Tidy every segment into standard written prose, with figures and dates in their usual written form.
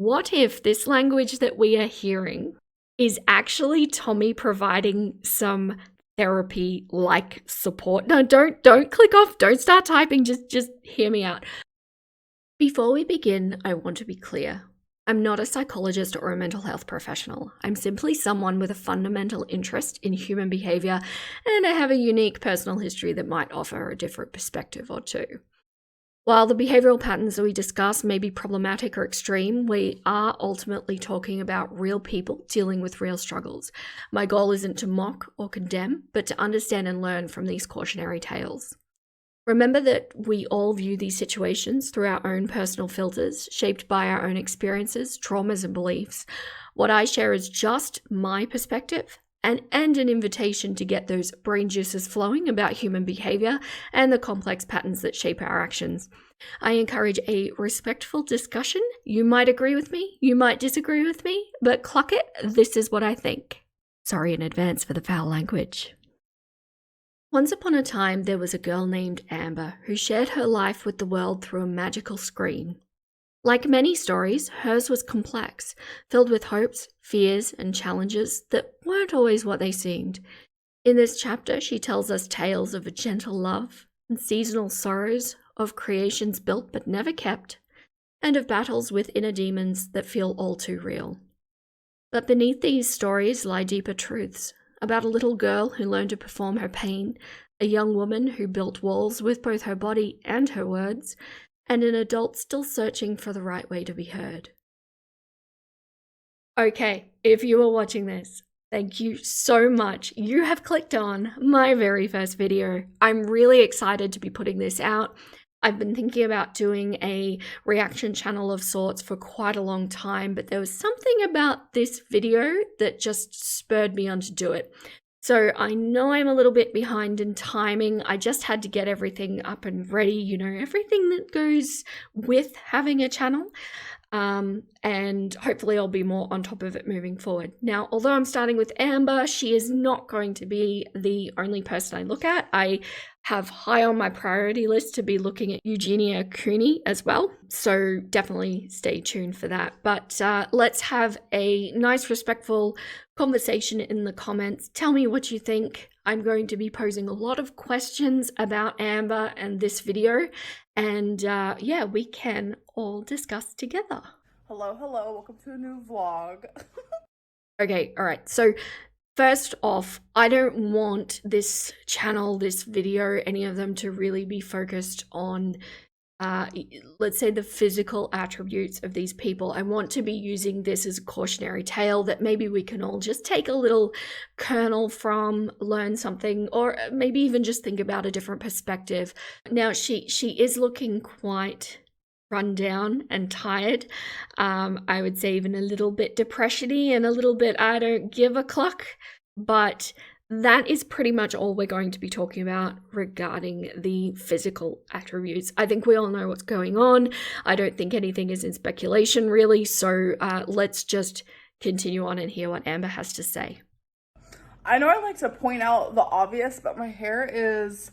What if this language that we are hearing is actually Tommy providing some therapy-like support? No, don't click off. Don't start typing. Just hear me out. Before we begin, I want to be clear. I'm not a psychologist or a mental health professional. I'm simply someone with a fundamental interest in human behavior, and I have a unique personal history that might offer a different perspective or two. While the behavioral patterns that we discuss may be problematic or extreme, we are ultimately talking about real people dealing with real struggles. My goal isn't to mock or condemn, but to understand and learn from these cautionary tales. Remember that we all view these situations through our own personal filters, shaped by our own experiences, traumas, and beliefs. What I share is just my perspective and an invitation to get those brain juices flowing about human behavior and the complex patterns that shape our actions. I encourage a respectful discussion. You might agree with me, you might disagree with me, but cluck it, this is what I think. Sorry in advance for the foul language. Once upon a time, there was a girl named Amber who shared her life with the world through a magical screen. Like many stories, hers was complex, filled with hopes, fears, and challenges that weren't always what they seemed. In this chapter, she tells us tales of a gentle love and seasonal sorrows, of creations built but never kept, and of battles with inner demons that feel all too real. But beneath these stories lie deeper truths about a little girl who learned to perform her pain, a young woman who built walls with both her body and her words, and an adult still searching for the right way to be heard. Okay, if you are watching this, thank you so much. You have clicked on my very first video. I'm really excited to be putting this out. I've been thinking about doing a reaction channel of sorts for quite a long time, but there was something about this video that just spurred me on to do it. So I know I'm a little bit behind in timing. I just had to get everything up and ready, you know, everything that goes with having a channel. And hopefully I'll be more on top of it moving forward. Now, although I'm starting with Amber, she is not going to be the only person I look at. I have high on my priority list to be looking at Eugenia Cooney as well. So definitely stay tuned for that. But let's have a nice, respectful conversation in the comments. Tell me what you think. I'm going to be posing a lot of questions about Amber and this video. And yeah, we can all discuss together. Hello, welcome to a new vlog. Okay, all right. So first off, I don't want this channel, this video, any of them to really be focused on, let's say, the physical attributes of these people. I want to be using this as a cautionary tale that maybe we can all just take a little kernel from, learn something, or maybe even just think about a different perspective. Now, she is looking quite run down and tired. I would say even a little bit depression-y and a little bit I don't give a cluck, but that is pretty much all we're going to be talking about regarding the physical attributes. I think we all know what's going on. I don't think anything is in speculation really, so let's just continue on and hear what Amber has to say. I know I like to point out the obvious, but my hair is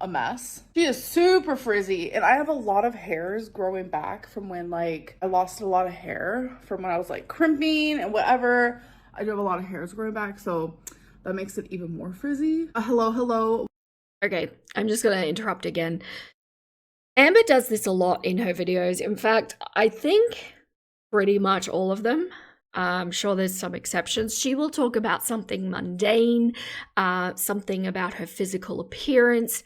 a mess. She is super frizzy, and I have a lot of hairs growing back from when like I lost a lot of hair from when I was like crimping and whatever. I do have a lot of hairs growing back, so that makes it even more frizzy. Hello. Okay, I'm just gonna interrupt again. Amber does this a lot in her videos. In fact, I think pretty much all of them. I'm sure there's some exceptions. She will talk about something mundane, something about her physical appearance.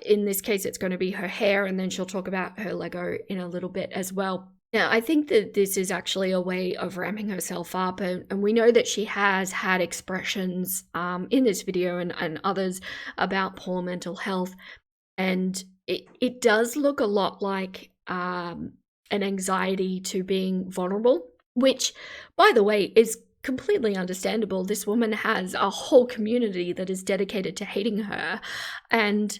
In this case, it's going to be her hair, and then she'll talk about her Lego in a little bit as well. Now, I think that this is actually a way of ramping herself up, and we know that she has had expressions in this video and others about poor mental health, and it does look a lot like an anxiety to being vulnerable, which, by the way, is completely understandable. This woman has a whole community that is dedicated to hating her, and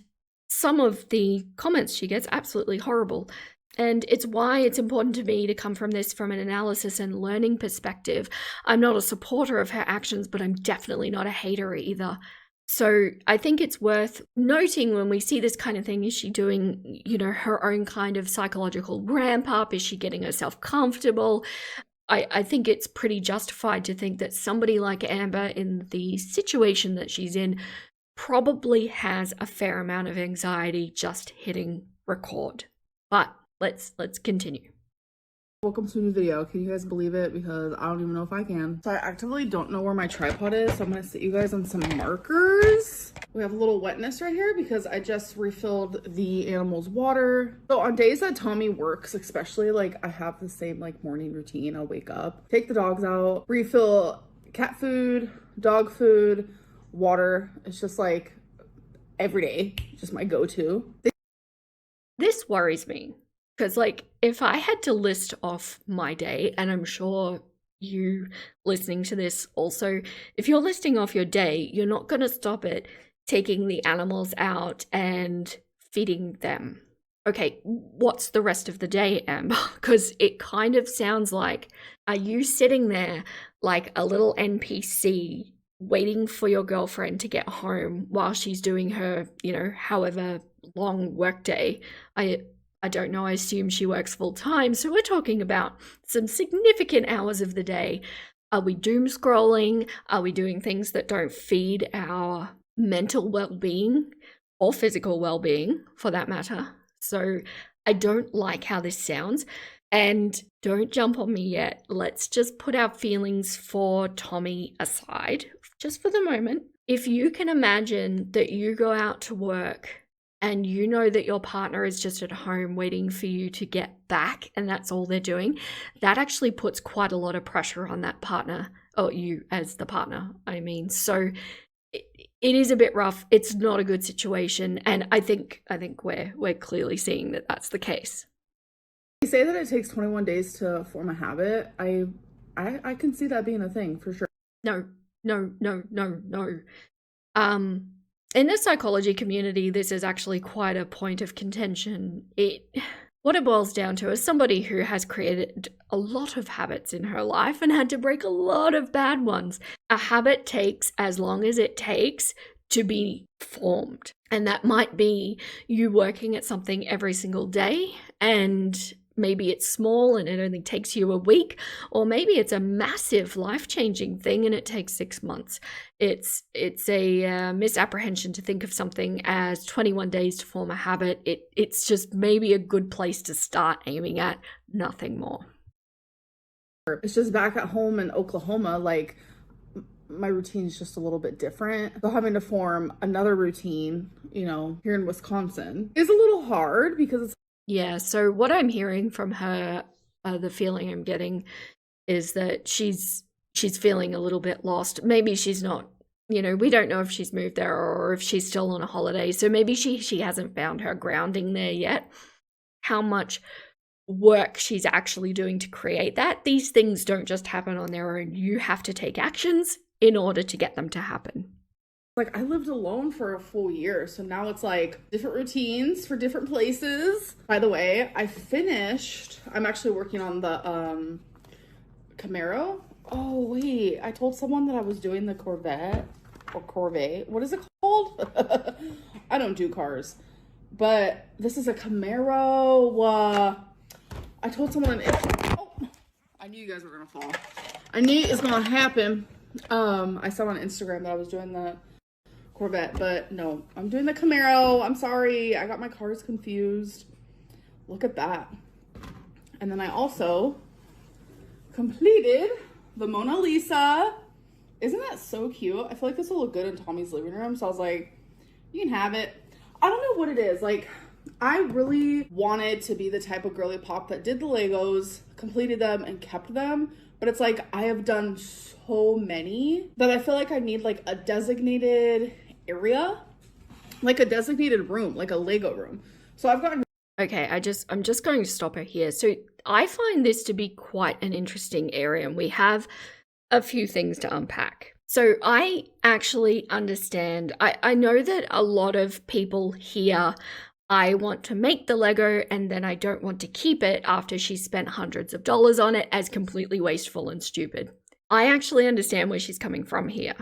some of the comments she gets absolutely horrible. And it's why it's important to me to come from this from an analysis and learning perspective. I'm not a supporter of her actions, but I'm definitely not a hater either. So I think it's worth noting when we see this kind of thing, is she doing, her own kind of psychological ramp up? Is she getting herself comfortable? I think it's pretty justified to think that somebody like Amber, in the situation that she's in, probably has a fair amount of anxiety just hitting record. But let's continue. Welcome to a new video. Can you guys believe it? Because I don't even know if I can. So I actively don't know where my tripod is, so I'm gonna sit you guys on some markers. We have a little wetness right here because I just refilled the animal's water. So on days that Tommy works, especially, like, I have the same like morning routine. I'll wake up, take the dogs out, refill cat food, dog food, water. It's just like every day, just my go-to. This worries me. Because, like, if I had to list off my day, and I'm sure you listening to this also, if you're listing off your day, you're not going to stop at taking the animals out and feeding them. Okay, what's the rest of the day, Amber? Because it kind of sounds like, are you sitting there like a little NPC waiting for your girlfriend to get home while she's doing her, however long workday? I don't know, I assume she works full time, so we're talking about some significant hours of the day. Are we doom scrolling? Are we doing things that don't feed our mental well-being or physical well-being, for that matter? So I don't like how this sounds, and don't jump on me yet. Let's just put our feelings for Tommy aside, just for the moment. If you can imagine that you go out to work and you know that your partner is just at home waiting for you to get back, and that's all they're doing, that actually puts quite a lot of pressure on that partner, or you as the partner, I mean. So it is a bit rough. It's not a good situation, and I think we're clearly seeing that that's the case. You say that it takes 21 days to form a habit. I can see that being a thing for sure. No. In the psychology community, this is actually quite a point of contention. What it boils down to is somebody who has created a lot of habits in her life and had to break a lot of bad ones. A habit takes as long as it takes to be formed. And that might be you working at something every single day, and maybe it's small and it only takes you a week, or maybe it's a massive life-changing thing and it takes 6 months. It's a misapprehension to think of something as 21 days to form a habit. It's just maybe a good place to start aiming at, nothing more. It's just back at home in Oklahoma, like, my routine is just a little bit different. So having to form another routine, here in Wisconsin is a little hard because it's... Yeah, so what I'm hearing from her, the feeling I'm getting is that she's feeling a little bit lost. Maybe she's not, we don't know if she's moved there or if she's still on a holiday. So maybe she hasn't found her grounding there yet. How much work she's actually doing to create that. These things don't just happen on their own. You have to take actions in order to get them to happen. Like, I lived alone for a full year, so now it's like different routines for different places. By the way, I'm actually working on the Camaro. Oh wait, I told someone that I was doing the Corvette or Corvette. What is it called? I don't do cars, but this is a Camaro. I told someone, I knew you guys were gonna fall. I knew it's gonna happen. I saw on Instagram that I was doing the Corvette, but no, I'm doing the Camaro. I'm sorry, I got my cars confused. Look at that. And then I also completed the Mona Lisa. Isn't that so cute? I feel like this will look good in Tommy's living room, so I was like, you can have it. I don't know what it is. Like, I really wanted to be the type of girly pop that did the Legos, completed them, and kept them. But it's like, I have done so many that I feel like I need like a designated area, like a designated room, like a Lego room. So I've gotten... Okay, I'm just going to stop her here. So I find this to be quite an interesting area, and we have a few things to unpack. So I actually understand, I know that a lot of people here, I want to make the Lego and then I don't want to keep it after she's spent hundreds of dollars on it, as completely wasteful and stupid. I actually understand where she's coming from here.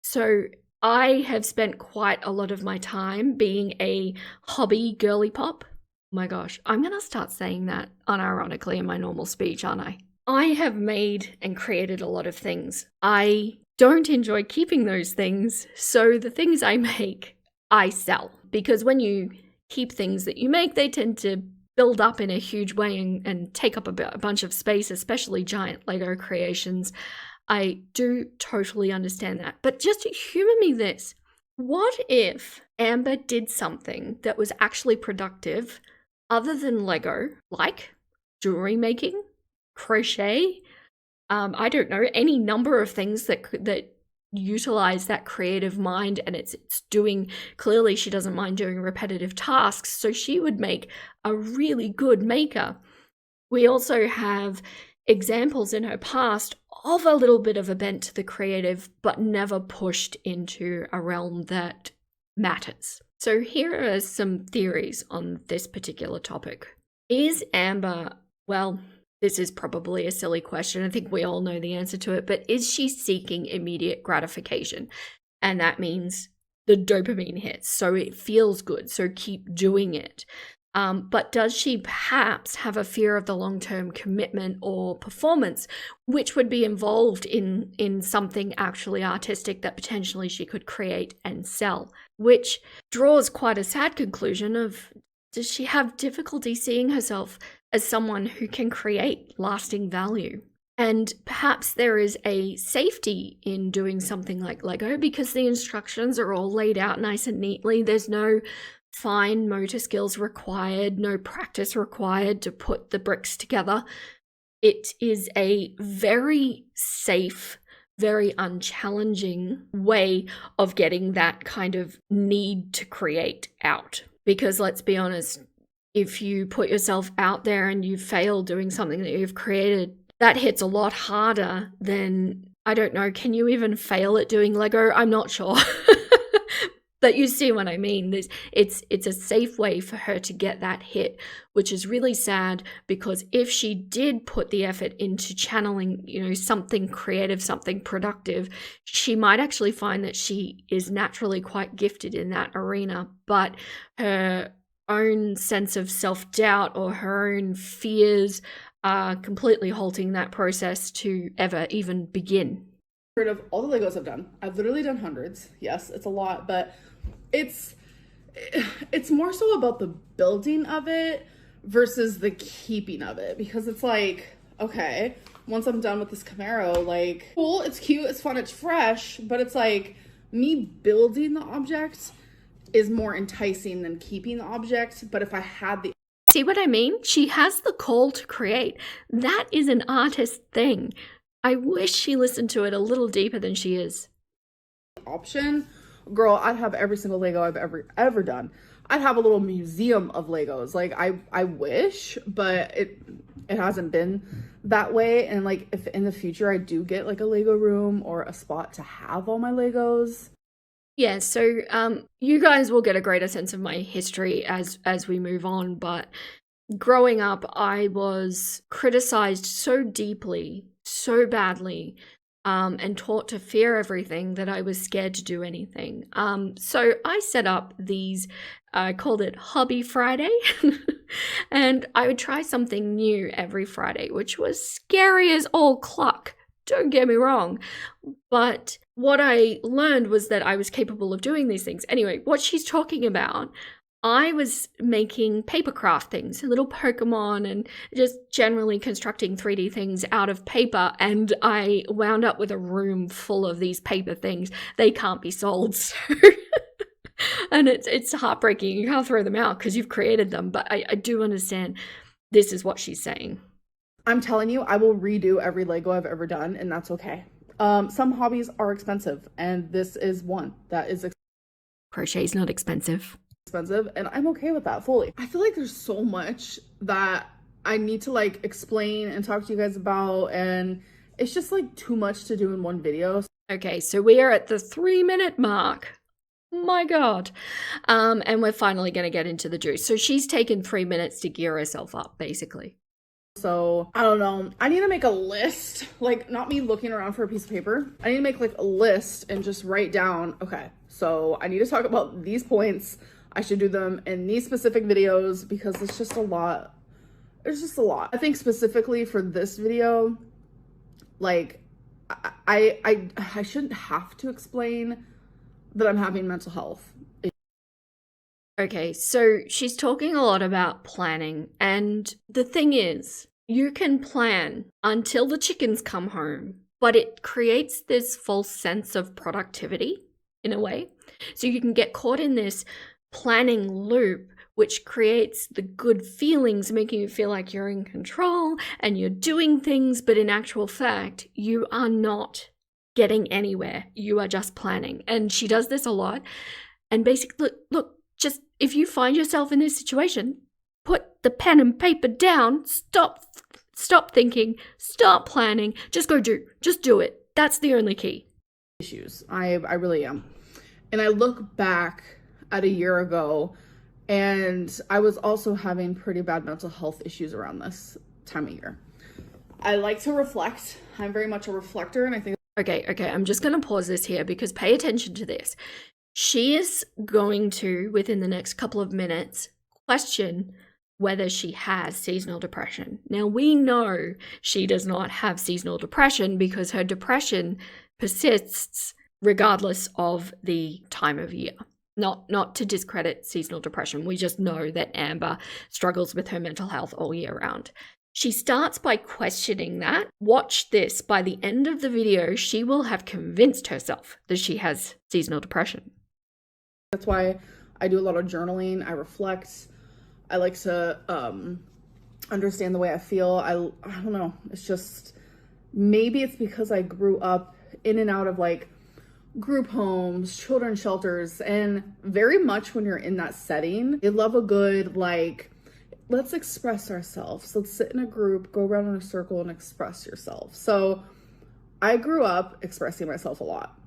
So I have spent quite a lot of my time being a hobby girly pop. Oh my gosh, I'm going to start saying that unironically in my normal speech, aren't I? I have made and created a lot of things. I don't enjoy keeping those things, so the things I make, I sell. Because when you keep things that you make, they tend to build up in a huge way and take up a bunch of space, especially giant Lego creations. I do totally understand that. But just humor me this. What if Amber did something that was actually productive other than Lego, like jewelry making, crochet, I don't know, any number of things that utilize that creative mind, and it's doing, clearly she doesn't mind doing repetitive tasks, so she would make a really good maker. We also have examples in her past of a little bit of a bent to the creative, but never pushed into a realm that matters. So here are some theories on this particular topic. Is Amber, well, this is probably a silly question. I think we all know the answer to it, but is she seeking immediate gratification? And that means the dopamine hits, so it feels good, so keep doing it. But does she perhaps have a fear of the long-term commitment or performance, which would be involved in something actually artistic that potentially she could create and sell? Which draws quite a sad conclusion of, does she have difficulty seeing herself as someone who can create lasting value? And perhaps there is a safety in doing something like Lego because the instructions are all laid out nice and neatly. There's no fine motor skills required, no practice required to put the bricks together. It is a very safe, very unchallenging way of getting that kind of need to create out. Because let's be honest, if you put yourself out there and you fail doing something that you've created, that hits a lot harder than, I don't know, can you even fail at doing Lego? I'm not sure. But you see what I mean. It's a safe way for her to get that hit, which is really sad, because if she did put the effort into channeling, something creative, something productive, she might actually find that she is naturally quite gifted in that arena, but her own sense of self-doubt or her own fears are completely halting that process to ever even begin. Of all the Legos I've done, I've literally done hundreds. Yes, it's a lot, but it's more so about the building of it versus the keeping of it, because it's like, okay, once I'm done with this Camaro, like, cool, it's cute, it's fun, it's fresh, but it's like me building the object is more enticing than keeping the object. But if I had the See what I mean? She has the call to create. That is an artist thing. I wish she listened to it a little deeper than she is. Option, girl, I'd have every single Lego I've ever done. I'd have a little museum of Legos. Like, I wish, but it hasn't been that way. And like, if in the future I do get like a Lego room or a spot to have all my Legos. Yeah, so you guys will get a greater sense of my history as we move on, but growing up, I was criticized so deeply, so badly, and taught to fear everything that I was scared to do anything. So I set up these, I called it Hobby Friday, and I would try something new every Friday, which was scary as all cluck. Don't get me wrong. But what I learned was that I was capable of doing these things. Anyway, what she's talking about, I was making paper craft things, little Pokemon, and just generally constructing 3D things out of paper, and I wound up with a room full of these paper things. They can't be sold, so and it's heartbreaking. You can't throw them out because you've created them, but I do understand this is what she's saying. I'm telling you, I will redo every Lego I've ever done, and that's okay. Some hobbies are expensive, and this is one that is Crochet's not expensive, and I'm okay with that fully. I feel like there's so much that I need to like explain and talk to you guys about, and it's just like too much to do in one video. Okay, so we are at the 3-minute mark. My God. And we're finally going to get into the juice. So she's taken 3 minutes to gear herself up, basically. So I don't know. I need to make a list, like not me looking around for a piece of paper. I need to make like a list and just write down, okay, so I need to talk about these points. I should do them in these specific videos because it's just a lot. It's just a lot. I think specifically for this video, like I shouldn't have to explain that I'm having mental health. Okay, so she's talking a lot about planning, and the thing is, you can plan until the chickens come home, but it creates this false sense of productivity in a way. So you can get caught in this planning loop, which creates the good feelings, making you feel like you're in control and you're doing things, but in actual fact, you are not getting anywhere. You are just planning. And she does this a lot. And basically, look, just if you find yourself in this situation, put the pen and paper down, stop thinking, stop planning, just go just do it. That's the only key. Issues. I really am. And I look back at a year ago, and I was also having pretty bad mental health issues around this time of year. I like to reflect. I'm very much a reflector, and I think... Okay, I'm just going to pause this here because pay attention to this. She is going to, within the next couple of minutes, question whether she has seasonal depression. Now, we know she does not have seasonal depression because her depression persists regardless of the time of year. Not to discredit seasonal depression. We just know that Amber struggles with her mental health all year round. She starts by questioning that. Watch this. By the end of the video, she will have convinced herself that she has seasonal depression. That's why I do a lot of journaling. I reflect. I like to understand the way I feel. I don't know. It's just, maybe it's because I grew up in and out of like group homes, children's shelters, and very much when you're in that setting, they love a good, like, let's express ourselves. Let's sit in a group, go around in a circle and express yourself. So I grew up expressing myself a lot.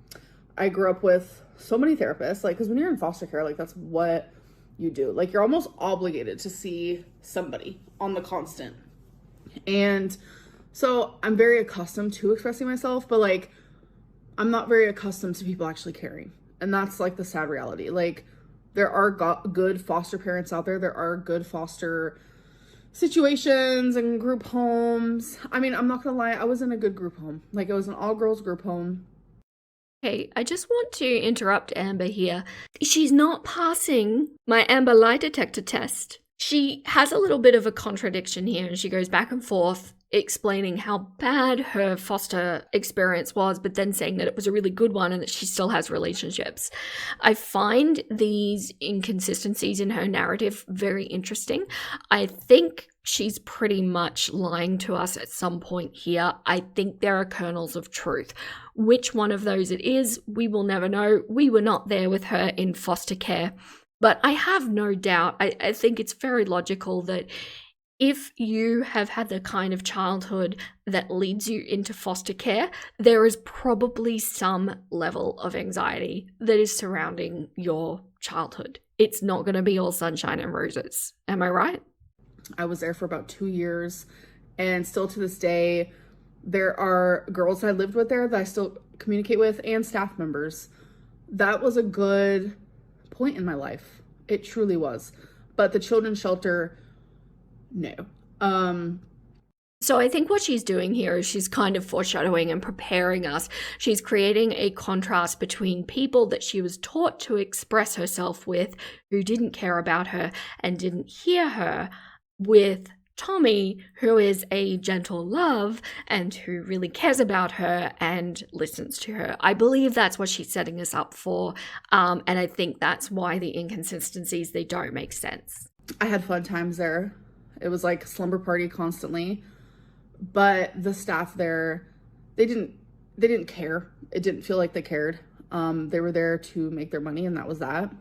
I grew up with so many therapists, like, because when you're in foster care, like, that's what you do. Like, you're almost obligated to see somebody on the constant. And so I'm very accustomed to expressing myself, but like, I'm not very accustomed to people actually caring. And that's like the sad reality. Like, there are good foster parents out there. There are good foster situations and group homes. I mean, I'm not gonna lie, I was in a good group home. Like, it was an all-girls group home. Hey, I just want to interrupt Amber here. She's not passing my Amber lie detector test. She has a little bit of a contradiction here, and she goes back and forth explaining how bad her foster experience was, but then saying that it was a really good one and that she still has relationships. I find these inconsistencies in her narrative very interesting. I think she's pretty much lying to us at some point here. I think there are kernels of truth. Which one of those it is, we will never know. We were not there with her in foster care. But I have no doubt, I think it's very logical that if you have had the kind of childhood that leads you into foster care, there is probably some level of anxiety that is surrounding your childhood. It's not going to be all sunshine and roses. Am I right? I was there for about 2 years, and still to this day, there are girls that I lived with there that I still communicate with, and staff members. That was a good point in my life. It truly was. But the children's shelter, no. So I think what she's doing here is she's kind of foreshadowing and preparing us. She's creating a contrast between people that she was taught to express herself with, who didn't care about her and didn't hear her, with Tommy, who is a gentle love and who really cares about her and listens to her. I believe that's what she's setting us up for, and I think that's why the inconsistencies, they don't make sense. I had fun times there. It was like slumber party constantly, but the staff there, they didn't care. It didn't feel like they cared. They were there to make their money, and that was that.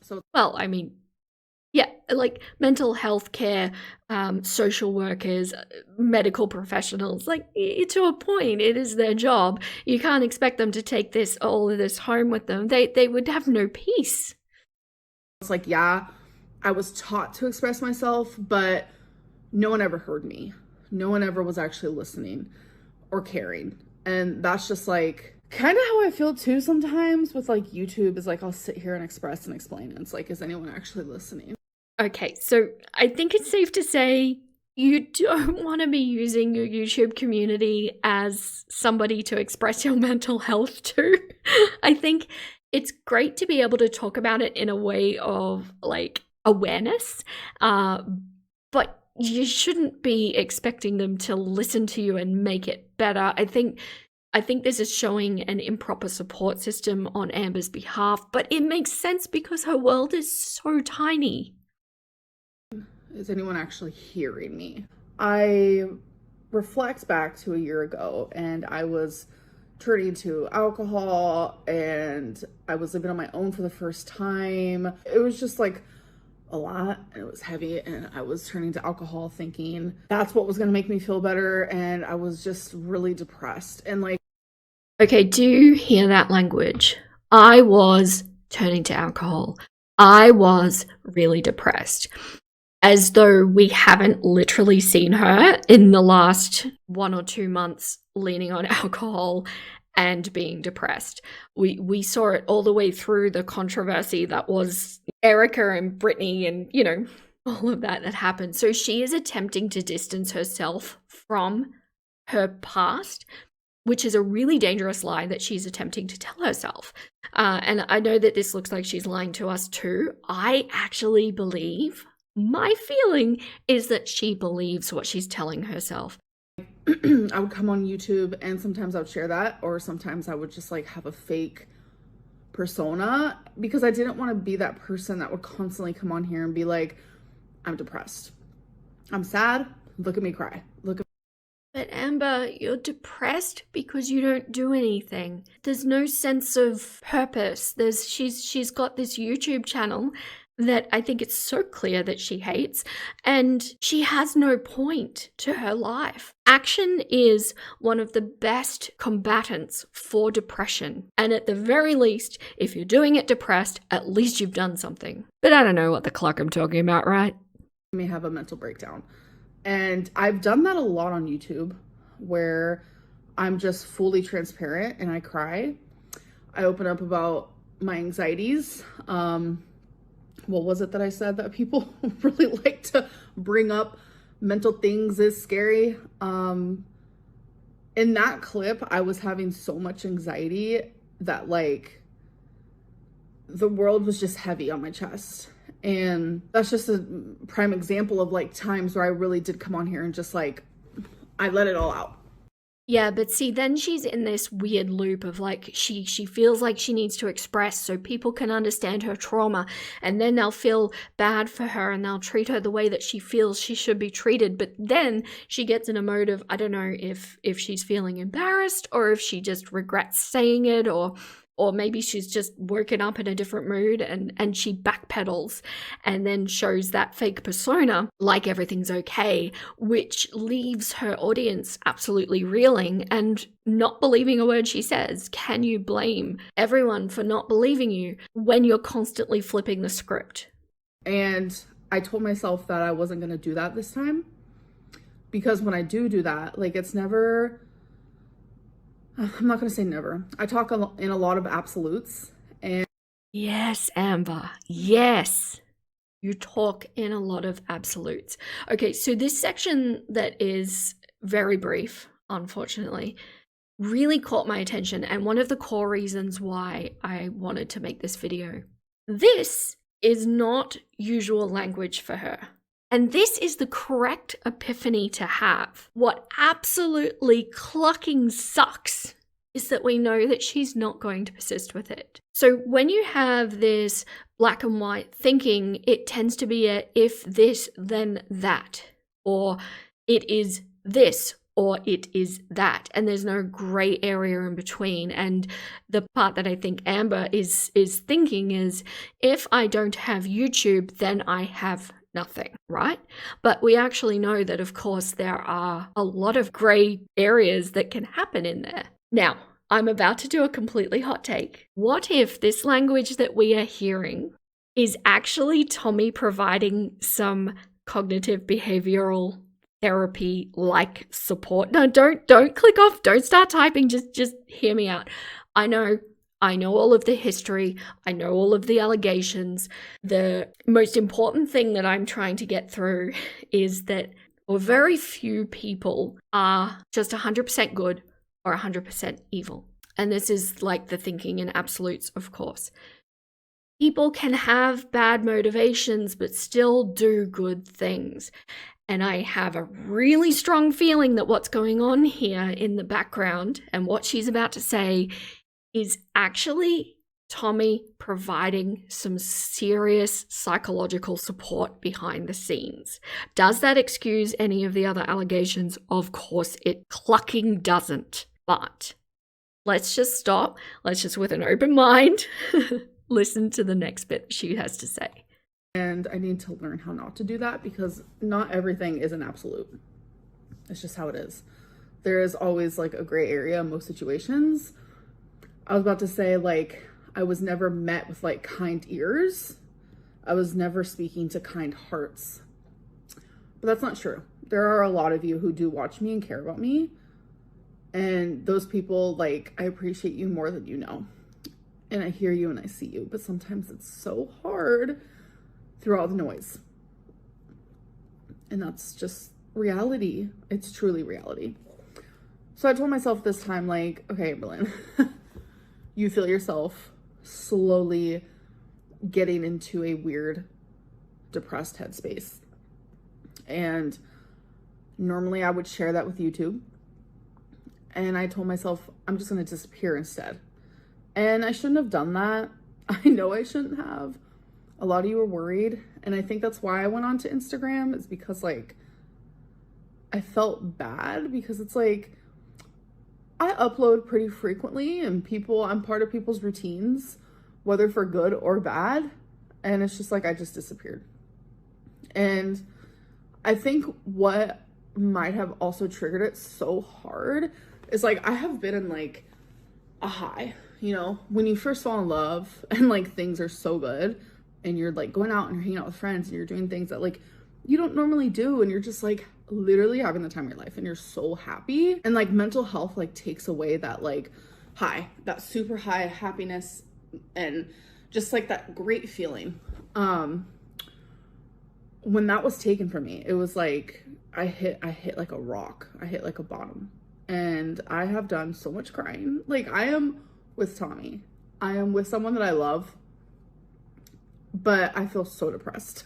So, well, I mean, yeah, like mental health care, social workers, medical professionals, like to a point, it is their job. You can't expect them to take all of this home with them. They would have no peace. It's like, yeah, I was taught to express myself, but no one ever heard me. no one ever was actually listening or caring. And that's just like kind of how I feel too sometimes with like YouTube, is like I'll sit here and express and explain, and it's like, is anyone actually listening? Okay, so I think it's safe to say you don't want to be using your YouTube community as somebody to express your mental health to. I think it's great to be able to talk about it in a way of like awareness, but you shouldn't be expecting them to listen to you and make it better. I think this is showing an improper support system on Amber's behalf, but it makes sense because her world is so tiny. Is anyone actually hearing me? I reflect back to a year ago, and I was turning to alcohol, and I was living on my own for the first time. It was just like a lot, and it was heavy, and I was turning to alcohol thinking that's what was going to make me feel better, and I was just really depressed. And like, okay, do you hear that language? I was turning to alcohol. I was really depressed. As though we haven't literally seen her in the last 1 or 2 months leaning on alcohol and being depressed. We saw it all the way through the controversy that was Erica and Brittany, and, you know, all of that happened. So she is attempting to distance herself from her past, which is a really dangerous lie that she's attempting to tell herself. And I know that this looks like she's lying to us too. I actually believe, my feeling is that she believes what she's telling herself. I would come on YouTube, and sometimes I would share that, or sometimes I would just like have a fake persona, because I didn't want to be that person that would constantly come on here and be like, I'm depressed, I'm sad, look at me cry, look at. But Amber, you're depressed because you don't do anything. There's no sense of purpose. She's got this YouTube channel that I think it's so clear that she hates, and she has no point to her life. Action is one of the best combatants for depression. And at the very least, if you're doing it depressed, at least you've done something. But I don't know what the cluck I'm talking about, right? May have a mental breakdown. And I've done that a lot on YouTube, where I'm just fully transparent and I cry. I open up about my anxieties. What was it that I said that people really like to bring up? Mental things is scary. In that clip, I was having so much anxiety that like the world was just heavy on my chest. And that's just a prime example of like times where I really did come on here and just like, I let it all out. Yeah, but see, then she's in this weird loop of like, she feels like she needs to express so people can understand her trauma, and then they'll feel bad for her and they'll treat her the way that she feels she should be treated. But then she gets in a mode of, I don't know if she's feeling embarrassed, or if she just regrets saying it, or maybe she's just woken up in a different mood and she backpedals and then shows that fake persona like everything's okay, which leaves her audience absolutely reeling and not believing a word she says. Can you blame everyone for not believing you when you're constantly flipping the script? And I told myself that I wasn't going to do that this time, because when I do that, like, it's never... I'm not going to say never. I talk in a lot of absolutes. And yes, Amber. Yes. You talk in a lot of absolutes. Okay, so this section that is very brief, unfortunately, really caught my attention, and one of the core reasons why I wanted to make this video. This is not usual language for her. And this is the correct epiphany to have. What absolutely clucking sucks is that we know that she's not going to persist with it. So when you have this black and white thinking, it tends to be a if this, then that, or it is this, or it is that, and there's no gray area in between. And the part that I think Amber is thinking is, if I don't have YouTube, then I have nothing, right? But we actually know that, of course, there are a lot of gray areas that can happen in there. Now, I'm about to do a completely hot take. What if this language that we are hearing is actually Tommy providing some cognitive behavioral therapy-like support. No, don't click off. Don't start typing. Just hear me out. I know all of the history. I know all of the allegations. The most important thing that I'm trying to get through is that very few people are just 100% good or 100% evil. And this is like the thinking in absolutes, of course. People can have bad motivations but still do good things. And I have a really strong feeling that what's going on here in the background and what she's about to say is actually Tommy providing some serious psychological support behind the scenes. Does that excuse any of the other allegations? Of course it clucking doesn't. But let's just stop. Let's just, with an open mind, listen to the next bit she has to say. And I need to learn how not to do that, because not everything is an absolute. It's just how it is. There is always like a gray area in most situations. I was about to say, like, I was never met with like kind ears. I was never speaking to kind hearts. But that's not true. There are a lot of you who do watch me and care about me. And those people, like, I appreciate you more than you know. And I hear you and I see you. But sometimes it's so hard through all the noise. And that's just reality. It's truly reality. So I told myself this time, like, okay, Amberlynn, you feel yourself slowly getting into a weird, depressed headspace. And normally I would share that with YouTube. And I told myself, I'm just going to disappear instead. And I shouldn't have done that. I know I shouldn't have. A lot of you were worried. And I think that's why I went on to Instagram, is because, like, I felt bad, because it's like, I upload pretty frequently and I'm part of people's routines, whether for good or bad. And it's just like, I just disappeared. And I think what might have also triggered it so hard is, like, I have been in like a high, you know, when you first fall in love and like things are so good and you're like going out and you're hanging out with friends and you're doing things that like you don't normally do, and you're just like literally having the time of your life and you're so happy. And like mental health like takes away that like high, that super high happiness and just like that great feeling. When that was taken from me, it was like I hit like a rock. I hit like a bottom. And I have done so much crying. Like, I am with Tommy. I am with someone that I love. But I feel so depressed.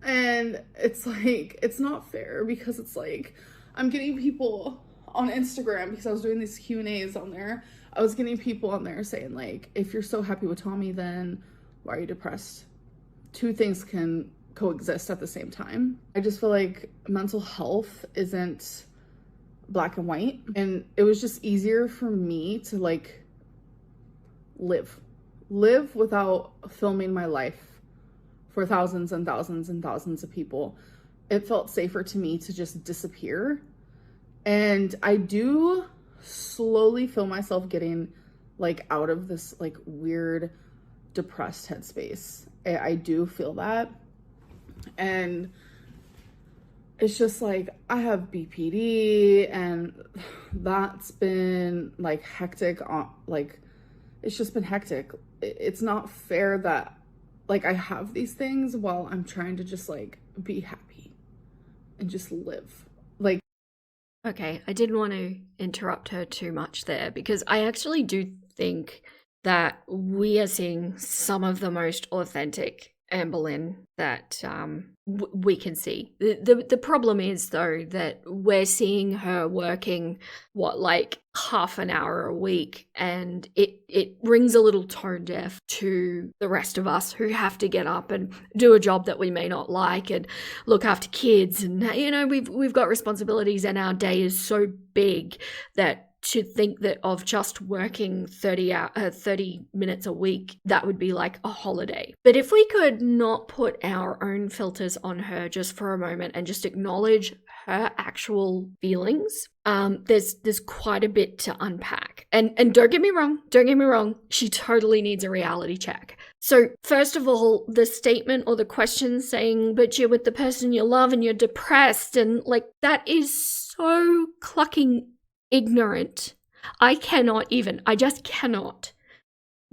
And it's like, it's not fair, because it's like, I'm getting people on Instagram, because I was doing these Q&As on there. I was getting people on there saying, like, if you're so happy with Tommy, then why are you depressed? Two things can coexist at the same time. I just feel like mental health isn't black and white. And it was just easier for me to like live without filming my life for thousands and thousands and thousands of people. It felt safer to me to just disappear. And I do slowly feel myself getting like out of this like weird depressed headspace. I do feel that. And it's just like, I have BPD, and that's been like hectic on, like, it's just been hectic. It's not fair that like I have these things while I'm trying to just like be happy and just live. Like, okay, I didn't want to interrupt her too much there, because I actually do think that we are seeing some of the most authentic Amberlynn that we can see. The problem is, though, that we're seeing her working like half an hour a week, and it rings a little tone deaf to the rest of us who have to get up and do a job that we may not like and look after kids, and you know, we've got responsibilities, and our day is so big that to think that of just working 30 minutes a week, that would be like a holiday. But if we could not put our own filters on her just for a moment and just acknowledge her actual feelings, there's quite a bit to unpack. And don't get me wrong, she totally needs a reality check. So, first of all, the statement or the question saying, but you're with the person you love and you're depressed, and like that is so clucking ignorant. I just cannot.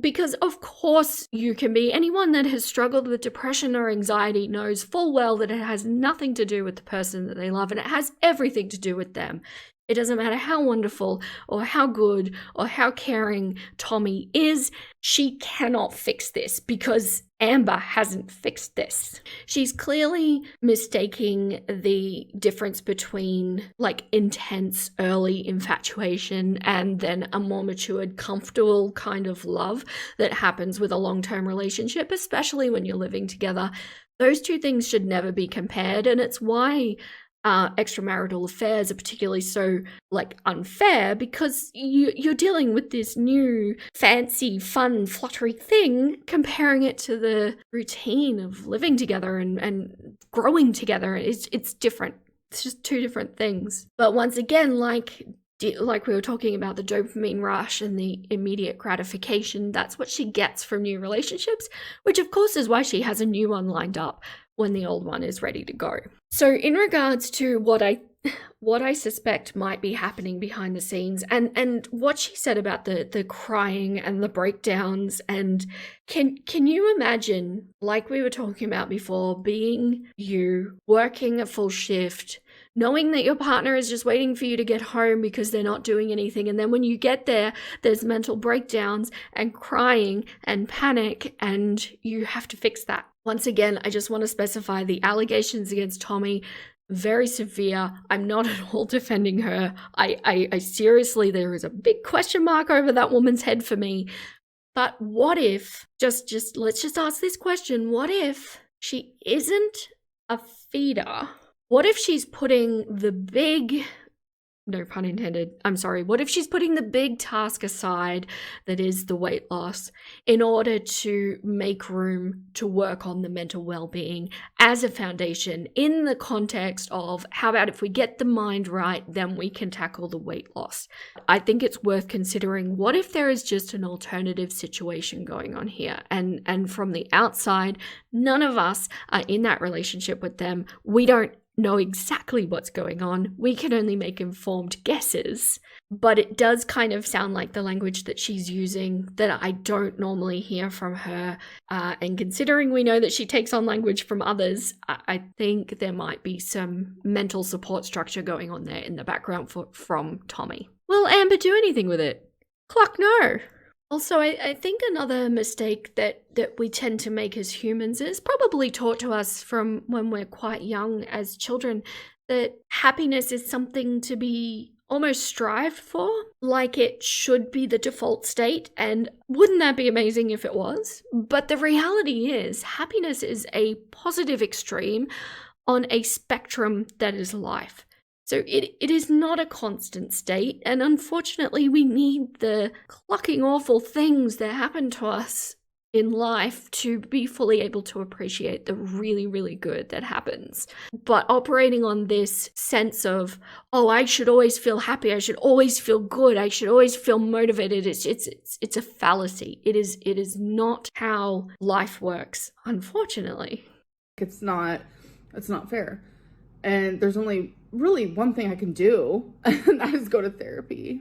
Because of course you can be. Anyone that has struggled with depression or anxiety knows full well that it has nothing to do with the person that they love, and it has everything to do with them. It doesn't matter how wonderful or how good or how caring Tommy is, she cannot fix this because Amber hasn't fixed this. She's clearly mistaking the difference between like intense early infatuation and then a more matured, comfortable kind of love that happens with a long-term relationship, especially when you're living together. Those two things should never be compared, and it's why extramarital affairs are particularly so like unfair, because you're dealing with this new fancy fun fluttery thing, comparing it to the routine of living together and growing together. It's different. It's just two different things. But once again, like we were talking about the dopamine rush and the immediate gratification, that's what she gets from new relationships, which of course is why she has a new one lined up when the old one is ready to go. So in regards to what I suspect might be happening behind the scenes, and what she said about the crying and the breakdowns, and can you imagine, like we were talking about before, being you, working a full shift, knowing that your partner is just waiting for you to get home because they're not doing anything, and then when you get there, there's mental breakdowns and crying and panic, and you have to fix that. Once again, I just want to specify the allegations against Tommy, very severe. I'm not at all defending her. I seriously, there is a big question mark over that woman's head for me. But what if, let's just ask this question, what if she isn't a feeder? What if she's putting the big, no pun intended, I'm sorry, what if she's putting the big task aside that is the weight loss in order to make room to work on the mental well-being as a foundation in the context of, how about if we get the mind right, then we can tackle the weight loss? I think it's worth considering, what if there is just an alternative situation going on here, and from the outside, none of us are in that relationship with them. We don't know exactly what's going on. We can only make informed guesses, but it does kind of sound like the language that she's using that I don't normally hear from her. And considering we know that she takes on language from others, I think there might be some mental support structure going on there in the background from Tommy. Will Amber do anything with it? Cluck, no. Also, I think another mistake that we tend to make as humans is probably taught to us from when we're quite young as children, that happiness is something to be almost strived for, like it should be the default state, and wouldn't that be amazing if it was? But the reality is, happiness is a positive extreme on a spectrum that is life. So it is not a constant state, and unfortunately we need the clucking awful things that happen to us in life to be fully able to appreciate the really, really good that happens. But operating on this sense of, oh, I should always feel happy, I should always feel good, I should always feel motivated, it's a fallacy. It is not how life works, unfortunately. It's not fair. And there's only really one thing I can do, and that is go to therapy.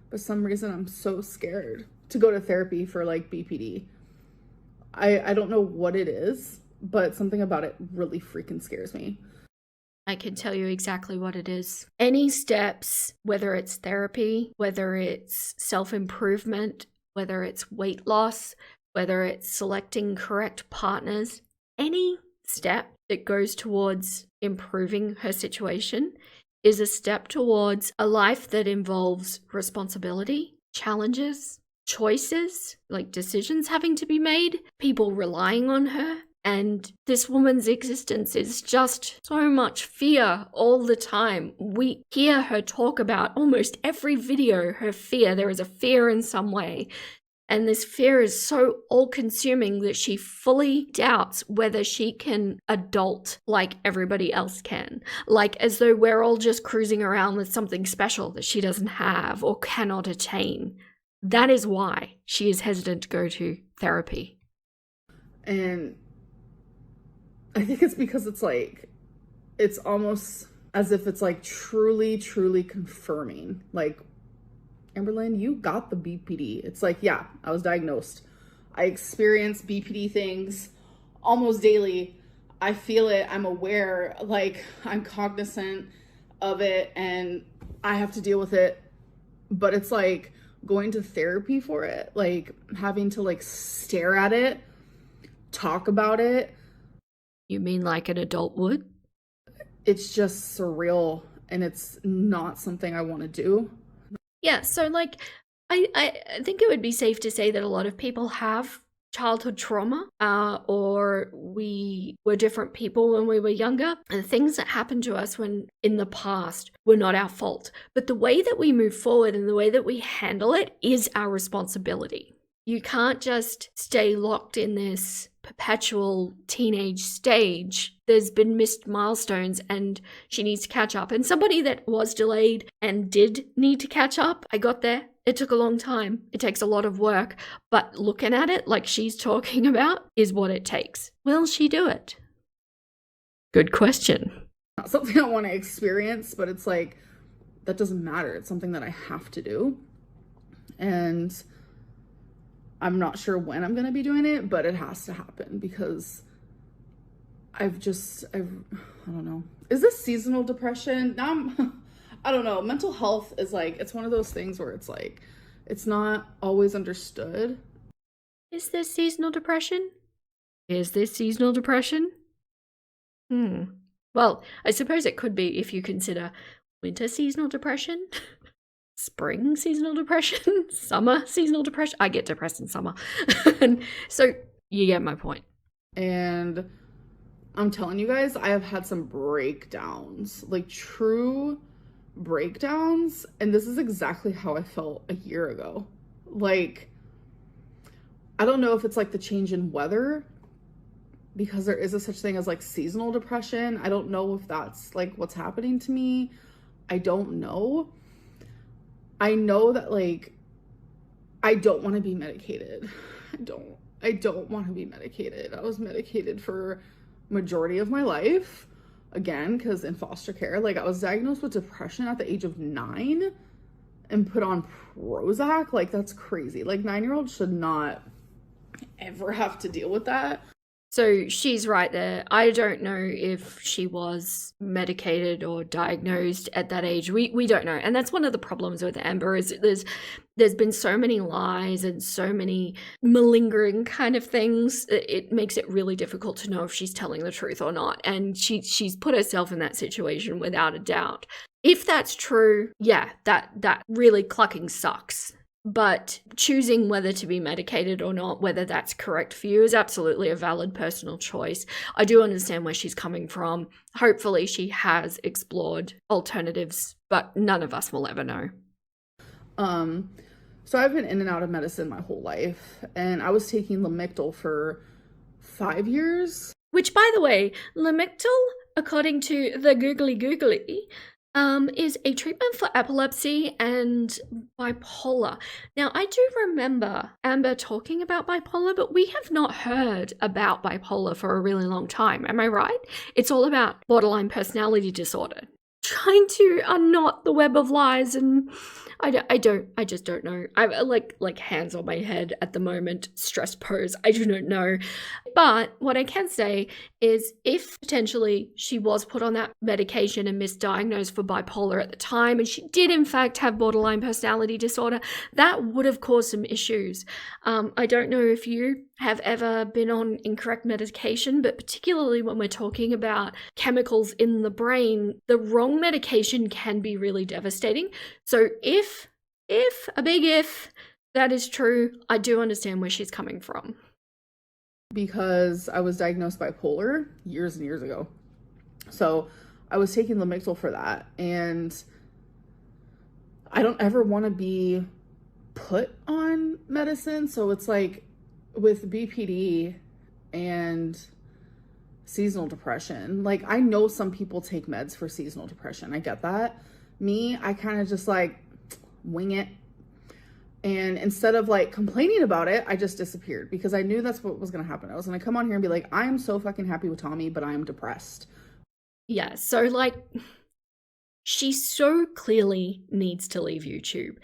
For some reason, I'm so scared to go to therapy for like BPD. I don't know what it is, but something about it really freaking scares me. I can tell you exactly what it is. Any steps, whether it's therapy, whether it's self-improvement, whether it's weight loss, whether it's selecting correct partners, any step that goes towards improving her situation is a step towards a life that involves responsibility, challenges, choices, like decisions having to be made, people relying on her. And this woman's existence is just so much fear all the time. We hear her talk about almost every video, her fear. There is a fear in some way. And this fear is so all-consuming that she fully doubts whether she can adult like everybody else can. Like as though we're all just cruising around with something special that she doesn't have or cannot attain. That is why she is hesitant to go to therapy. And I think it's because it's like, it's almost as if it's like truly, truly confirming. Like, Amberlynn, you got the BPD. It's like, yeah, I was diagnosed. I experience BPD things almost daily. I feel it. I'm aware. Like, I'm cognizant of it and I have to deal with it. But it's like going to therapy for it, like having to like stare at it, talk about it. You mean like an adult would? It's just surreal and it's not something I want to do. Yeah, so like I think it would be safe to say that a lot of people have childhood trauma, or we were different people when we were younger, and things that happened to us when in the past were not our fault. But the way that we move forward and the way that we handle it is our responsibility. You can't just stay locked in this perpetual teenage stage. There's been missed milestones and she needs to catch up. And somebody that was delayed and did need to catch up, I got there. It took a long time. It takes a lot of work. But looking at it like she's talking about is what it takes. Will she do it? Good question. Not something I want to experience, but it's like, that doesn't matter. It's something that I have to do. And I'm not sure when I'm going to be doing it, but it has to happen because I don't know. Is this seasonal depression? Now I don't know. Mental health is like, it's one of those things where it's like, it's not always understood. Is this seasonal depression? Is this seasonal depression? Well, I suppose it could be if you consider winter seasonal depression. Spring seasonal depression, summer seasonal depression. I get depressed in summer. And so you get my point. And I'm telling you guys, I have had some breakdowns, like true breakdowns. And this is exactly how I felt a year ago. Like, I don't know if it's like the change in weather, because there is a such thing as like seasonal depression. I don't know if that's like what's happening to me. I don't know. I know that like I don't want to be medicated. I don't want to be medicated. I was medicated for majority of my life, again, because in foster care, like I was diagnosed with depression at the age of 9 and put on Prozac. Like, that's crazy. Like, 9-year-olds should not ever have to deal with that. So she's right there. I don't know if she was medicated or diagnosed at that age. We don't know. And that's one of the problems with Amber is there's been so many lies and so many malingering kind of things. It makes it really difficult to know if she's telling the truth or not. And she's put herself in that situation without a doubt. If that's true, yeah, that really clucking sucks. But choosing whether to be medicated or not, whether that's correct for you, is absolutely a valid personal choice. I do understand where she's coming from. Hopefully she has explored alternatives, but none of us will ever know. So I've been in and out of medicine my whole life, and I was taking Lamictal for 5 years. Which, by the way, Lamictal, according to the googly, is a treatment for epilepsy and bipolar. Now, I do remember Amber talking about bipolar, but we have not heard about bipolar for a really long time. Am I right? It's all about borderline personality disorder. Trying to unknot the web of lies, and I just don't know. I like hands on my head at the moment, stress pose. I do not know. But what I can say is if potentially she was put on that medication and misdiagnosed for bipolar at the time, and she did in fact have borderline personality disorder, that would have caused some issues. I don't know if you have ever been on incorrect medication, but particularly when we're talking about chemicals in the brain, the wrong medication can be really devastating. So if a big if that is true, I do understand where she's coming from. Because I was diagnosed bipolar years and years ago. So I was taking Lamictal for that, and I don't ever want to be put on medicine. So it's like with BPD and seasonal depression, like I know some people take meds for seasonal depression. I get that. Me, I kind of just like wing it. And instead of like complaining about it, I just disappeared because I knew that's what was going to happen. I was going to come on here and be like, I am so fucking happy with Tommy, but I am depressed. Yeah, so like, she so clearly needs to leave YouTube.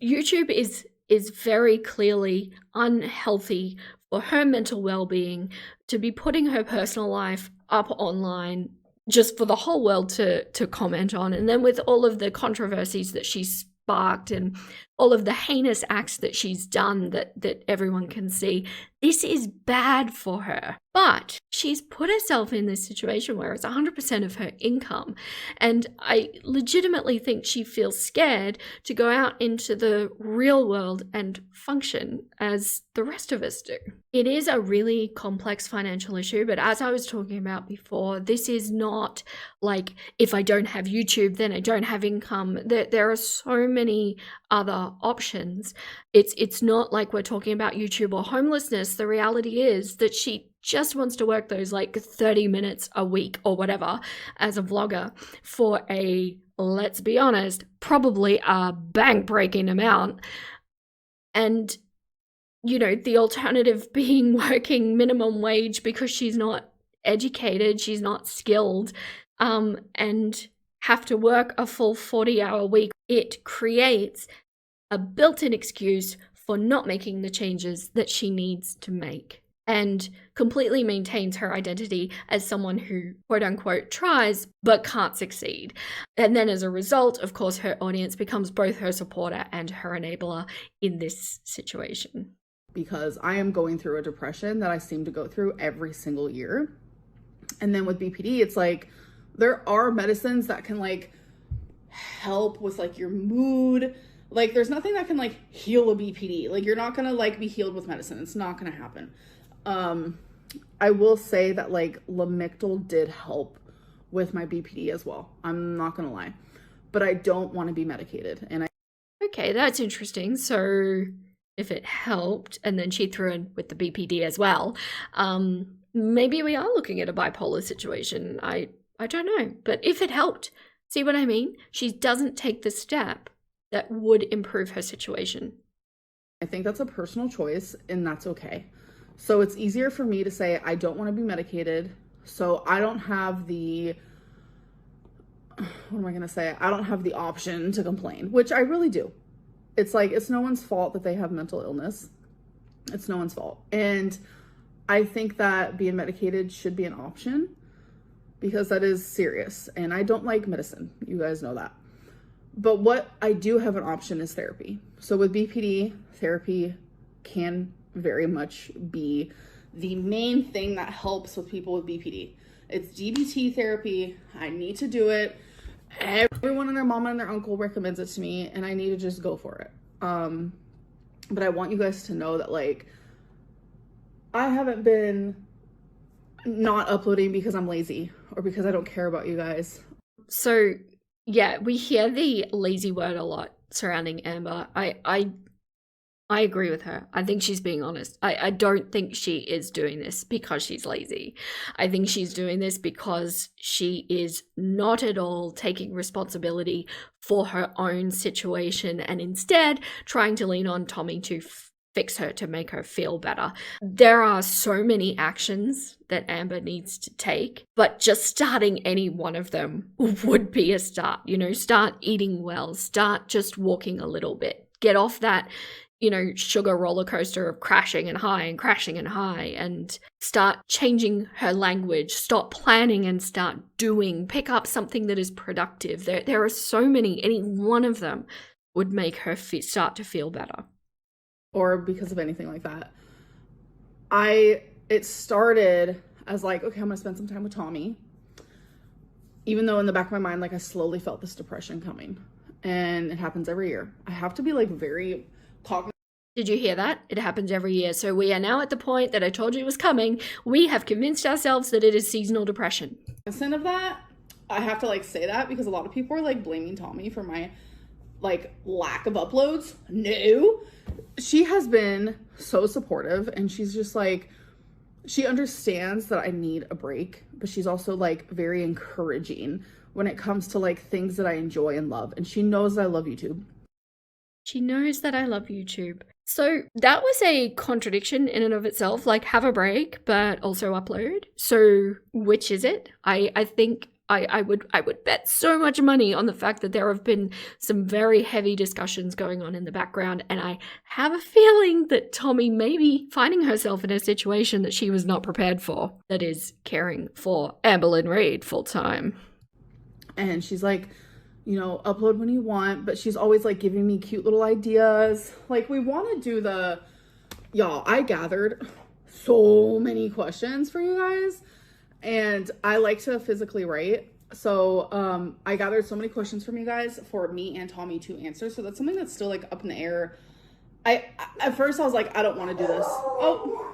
YouTube is very clearly unhealthy for her mental well-being to be putting her personal life up online just for the whole world to comment on. And then with all of the controversies that she's sparked and all of the heinous acts that she's done that everyone can see, this is bad for her. But she's put herself in this situation where it's 100% of her income. And I legitimately think she feels scared to go out into the real world and function as the rest of us do. It is a really complex financial issue, but as I was talking about before, this is not like if I don't have YouTube, then I don't have income. There are so many other options. It's not like we're talking about YouTube or homelessness. The reality is that she just wants to work those like 30 minutes a week or whatever as a vlogger for a, let's be honest, probably a bank-breaking amount. And, you know, the alternative being working minimum wage because she's not educated, she's not skilled, and have to work a full 40-hour week. It creates a built-in excuse for not making the changes that she needs to make, and completely maintains her identity as someone who, quote unquote, tries but can't succeed. And then as a result, of course, her audience becomes both her supporter and her enabler in this situation. Because I am going through a depression that I seem to go through every single year. And then with BPD, it's like, there are medicines that can like help with like your mood. Like there's nothing that can like heal a BPD. Like you're not gonna like be healed with medicine. It's not gonna happen. I will say that like Lamictal did help with my BPD as well. I'm not gonna lie, but I don't want to be medicated. And okay, that's interesting. So if it helped, and then she threw in with the BPD as well, maybe we are looking at a bipolar situation. I don't know, but if it helped, see what I mean? She doesn't take the step that would improve her situation. I think that's a personal choice, and that's okay. So it's easier for me to say I don't want to be medicated, so I don't have the, what am I going to say? I don't have the option to complain, which I really do. It's like, it's no one's fault that they have mental illness. It's no one's fault. And I think that being medicated should be an option because that is serious. And I don't like medicine. You guys know that. But what I do have an option is therapy. So with BPD, therapy can very much be the main thing that helps with people with BPD. It's DBT therapy. I need to do it. Everyone and their mama and their uncle recommends it to me, and I need to just go for it. But I want you guys to know that like I haven't been not uploading because I'm lazy or because I don't care about you guys. So yeah, we hear the lazy word a lot surrounding Amber. I agree with her. I think she's being honest. I don't think she is doing this because she's lazy. I think she's doing this because she is not at all taking responsibility for her own situation and instead trying to lean on Tommy to fix her, to make her feel better. There are so many actions that Amber needs to take, but just starting any one of them would be a start. You know, start eating well, start just walking a little bit, get off that, you know, sugar roller coaster of crashing and high and crashing and high, and start changing her language, stop planning and start doing, pick up something that is productive. There are so many, any one of them would make her start to feel better. Or because of anything like that. It started as like, okay, I'm gonna spend some time with Tommy. Even though in the back of my mind, like I slowly felt this depression coming. And it happens every year. I have to be like very cognitive. Did you hear that? It happens every year. So we are now at the point that I told you was coming. We have convinced ourselves that it is seasonal depression. Instead of that, I have to like say that because a lot of people are like blaming Tommy for my like lack of uploads. No, she has been so supportive, and she's just like, she understands that I need a break, but she's also like very encouraging when it comes to like things that I enjoy and love. And she knows that I love YouTube. She knows that I love YouTube. So that was a contradiction in and of itself, like have a break, but also upload. So which is it? I think I would bet so much money on the fact that there have been some very heavy discussions going on in the background, and I have a feeling that Tommy may be finding herself in a situation that she was not prepared for, that is caring for Amberlynn Reid full time. And she's like, you know, upload when you want, but she's always like giving me cute little ideas. Like, we want to do y'all, I gathered so many questions for you guys, and I like to physically write. So I gathered so many questions from you guys for me and Tommy to answer. So that's something that's still like up in the air. At first I was like, I don't want to do this. Oh,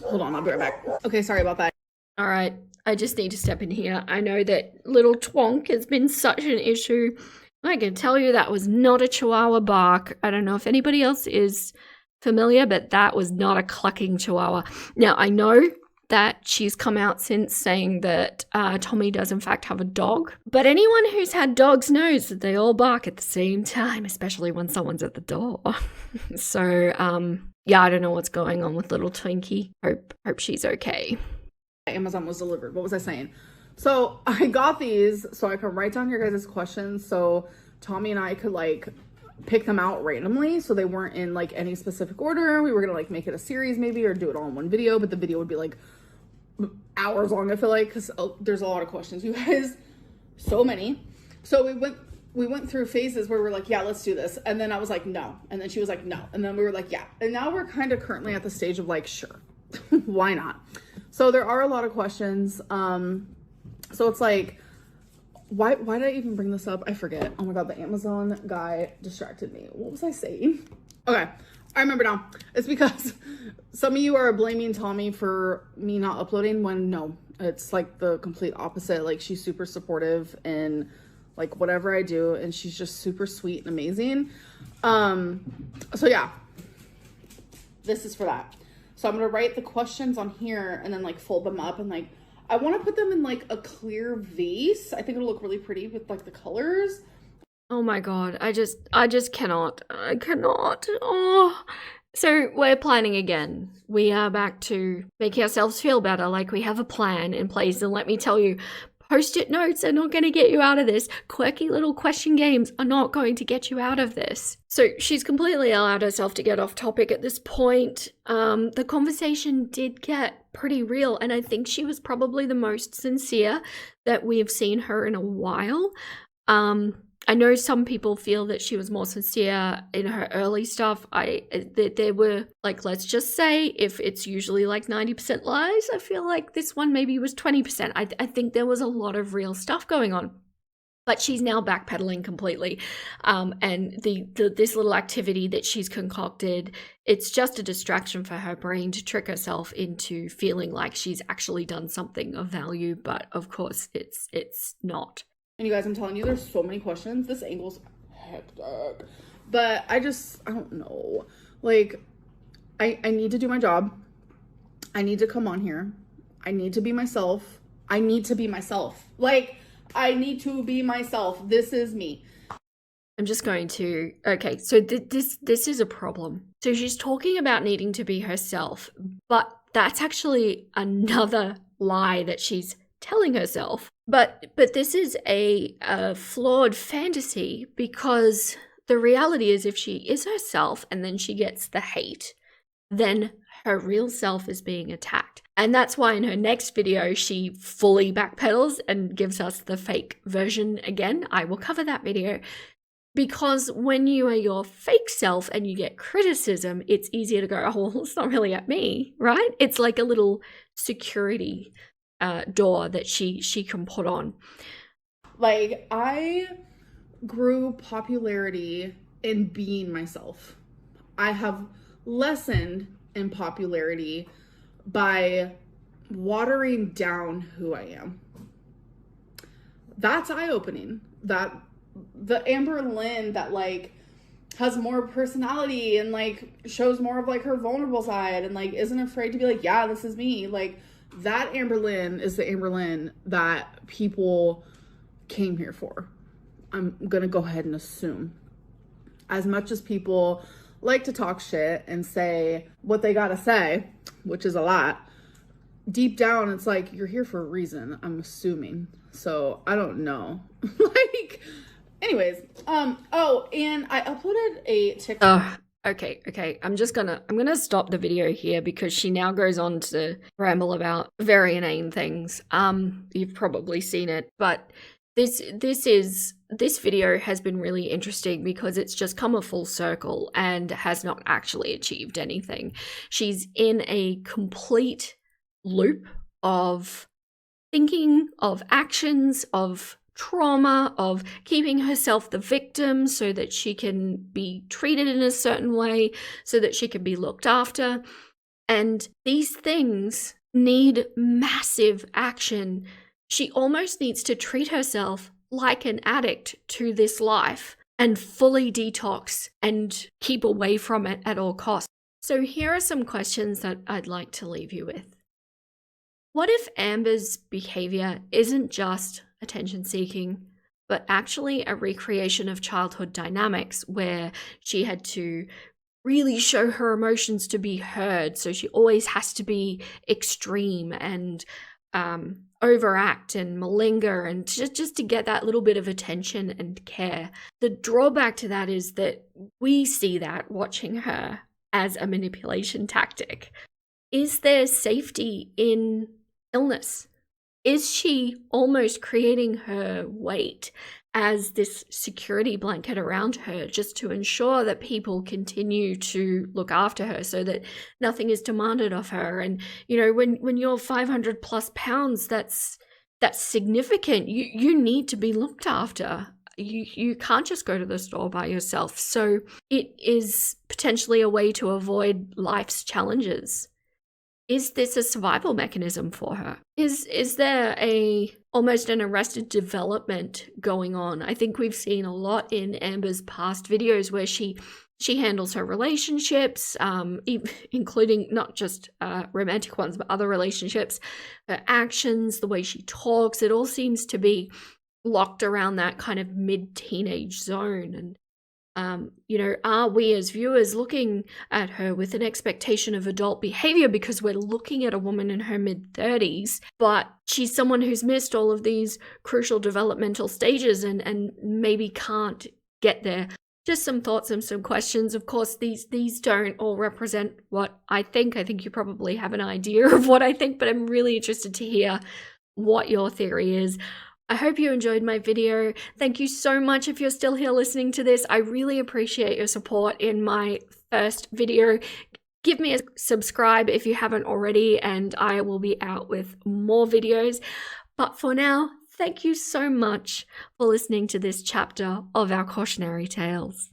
hold on, I'll be right back. Okay, sorry about that. All right, I just need to step in here. I know that little Twonk has been such an issue. I can tell you that was not a Chihuahua bark. I don't know if anybody else is familiar, but that was not a clucking Chihuahua. Now, I know that she's come out since saying that Tommy does in fact have a dog. But anyone who's had dogs knows that they all bark at the same time, especially when someone's at the door. So, yeah, I don't know what's going on with little Twinkie. Hope she's okay. Amazon was delivered. What was I saying? So I got these so I could write down your guys' questions so Tommy and I could like pick them out randomly, so they weren't in like any specific order. We were gonna like make it a series maybe, or do it all in one video, but the video would be like hours long, I feel like, because there's a lot of questions, you guys. So many. So we went through phases where we're like, yeah, let's do this, and then I was like, no, and then she was like, no, and then we were like, yeah, and now we're kind of currently at the stage of like, sure. Why not? So there are a lot of questions. So it's like, why did I even bring this up? I forget. Oh my god, the Amazon guy distracted me. What was I saying? Okay, I remember now. It's because some of you are blaming Tommy for me not uploading, when no, it's like the complete opposite. Like, she's super supportive and like whatever I do, and she's just super sweet and amazing. So yeah, this is for that. So I'm gonna write the questions on here and then like fold them up, and like I want to put them in like a clear vase. I think it'll look really pretty with like the colors. Oh my god, I just cannot. I cannot. Oh. So we're planning again. We are back to make ourselves feel better, like we have a plan in place. And let me tell you, Post-it notes are not going to get you out of this. Quirky little question games are not going to get you out of this. So she's completely allowed herself to get off topic at this point. The conversation did get pretty real, and I think she was probably the most sincere that we've seen her in a while. I know some people feel that she was more sincere in her early stuff. There were, like, let's just say, if it's usually like 90% lies, I feel like this one maybe was 20%. I think there was a lot of real stuff going on. But she's now backpedaling completely. And this little activity that she's concocted, it's just a distraction for her brain to trick herself into feeling like she's actually done something of value. But of course, it's not. And you guys, I'm telling you, there's so many questions. This angle's hectic. But I don't know. Like, I need to do my job. I need to come on here. I need to be myself. I need to be myself. Like, I need to be myself. This is me. I'm just going to, okay, so this is a problem. So she's talking about needing to be herself, but that's actually another lie that she's telling herself. But this is a flawed fantasy, because the reality is, if she is herself and then she gets the hate, then her real self is being attacked. And that's why in her next video, she fully backpedals and gives us the fake version again. I will cover that video. Because when you are your fake self and you get criticism, it's easier to go, oh, well, it's not really at me, right? It's like a little security door that she can put on. Like, I grew popularity in being myself. I have lessened in popularity by watering down who I am. That's eye-opening. That the Amberlynn that like has more personality and like shows more of like her vulnerable side and like isn't afraid to be like, yeah, this is me. Like, that Amberlynn is the Amberlynn that people came here for. I'm gonna go ahead and assume. as much as people like to talk shit and say what they gotta say, which is a lot, deep down it's like, you're here for a reason, I'm assuming. So I don't know. Like, anyways, oh, and I uploaded a TikTok. Okay. I'm gonna stop the video here because she now goes on to ramble about very inane things. You've probably seen it, but this video has been really interesting because it's just come a full circle and has not actually achieved anything. She's in a complete loop of thinking, of actions, of trauma, of keeping herself the victim so that she can be treated in a certain way, so that she can be looked after. And these things need massive action. She almost needs to treat herself like an addict to this life and fully detox and keep away from it at all costs. So here are some questions that I'd like to leave you with. What if Amber's behavior isn't just attention seeking, but actually a recreation of childhood dynamics where she had to really show her emotions to be heard, so she always has to be extreme and overact and malinger and just to get that little bit of attention and care? The drawback to that is that we see that watching her as a manipulation tactic. Is there safety in illness? Is she almost creating her weight as this security blanket around her just to ensure that people continue to look after her so that nothing is demanded of her? And, you know, when you're 500 plus pounds, that's significant. You need to be looked after. You can't just go to the store by yourself. So it is potentially a way to avoid life's challenges. Is this a survival mechanism for her? Is there almost an arrested development going on? I think we've seen a lot in Amber's past videos where she handles her relationships, including not just romantic ones, but other relationships, her actions, the way she talks. It all seems to be locked around that kind of mid-teenage zone. And are we as viewers looking at her with an expectation of adult behavior because we're looking at a woman in her mid-30s, but she's someone who's missed all of these crucial developmental stages and maybe can't get there? Just some thoughts and some questions. Of course, these don't all represent what I think. I think you probably have an idea of what I think, but I'm really interested to hear what your theory is. I hope you enjoyed my video. Thank you so much if you're still here listening to this. I really appreciate your support in my first video. Give me a subscribe if you haven't already, and I will be out with more videos. But for now, thank you so much for listening to this chapter of our cautionary tales.